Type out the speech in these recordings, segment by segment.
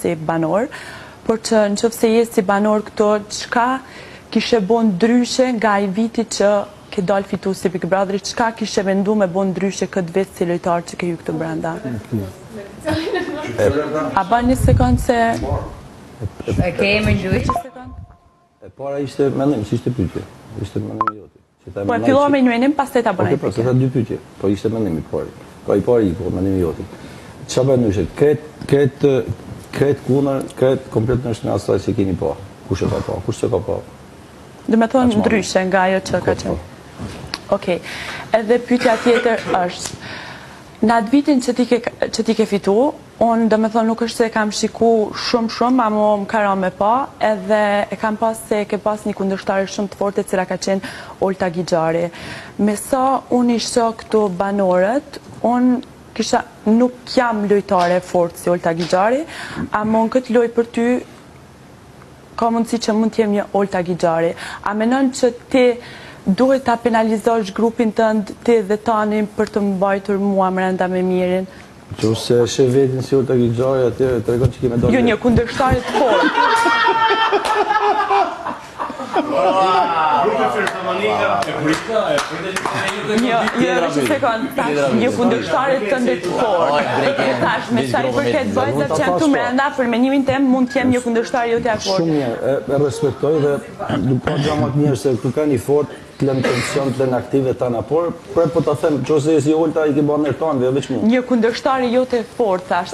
si banor, por që në qëfë se je si banor këto, qka kishe bon ndryshe nga i viti që ke dalë fitu si Big Brother, qka kishe vendu me bon ndryshe këtë vetë si lojtar që ke ju këtë brenda? A ba një sekundë se... me gjuj. E para ishte mendim, si ishte pyetje. Ishte mendim joti. Po e fillova me një menim, pas të ta bëna i pyetje. Po, se ta dy pyetje. Po ishte mendim i pari. Ka i pari, po mendim joti. Qa bëjnë nëshe? Kret kunër, kret komplet nështë në asaj që keni pa. Kush e ka pa? Kush që ka pa? Dhe me thonë ndryshe nga ajo që ka qenë. Okej. Edhe pyetja tjetër është, në atë vitin që ti ke fitu, unë dhe me thonë nuk është se kam shiku shumë, ama më kara me pa, edhe e kam pas se ke pas një kundërshtare shumë të forte cila ka qenë Olta Gigjari. Me sa unë isha këto banorët, unë kisha nuk jam lojtare fort si Olta Gigjari, ama unë këtë loj për ty ka mundësi që mund t'jem një Olta Gigjari. A menon që ti duhet ta penalizosh grupin tënd, ti dhe tanin për të mbajtur mua mrenda me mirin? Që se shë vetin si Olta Gigjari, atyre të regon që kime do... Jo, një kundërshtarit fort. Një kundërshtarit tënde të fort. Tash, me sa i përket vajzat që janë këtu mrenda, për menimin tem mund t'jem një kundërshtar jo t'ja fort. Shumë mirë, e respektoj dhe nuk ka gjamat mirë se këtu ka një fort, të lënë tension, të lënë aktive tana, por po të them, që ose si Olta i ke ba nërë tanë, veç mu. Një kundërshtari jo të fort, thash,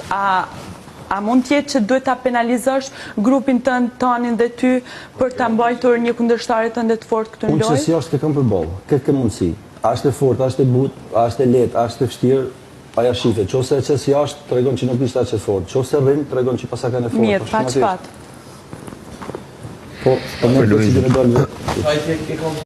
a mund tjetë që duhet ta penalizosh grupin tënd, tanin dhe ty, për ta mbajtur një kundërshtari tënde të fort këtë në lojë? Unë që si ashtë të kam përballë, këtë ke mundësi. Ashtë e fort, ashtë e but, ashtë e let, ashtë e fështirë, aja shife. Që ose që si ashtë, të regon që nuk ishte aqe fort. Që ose rrim, të regon që pasakan e fort. Mirë, pa që pat. Po, më të që të me dalë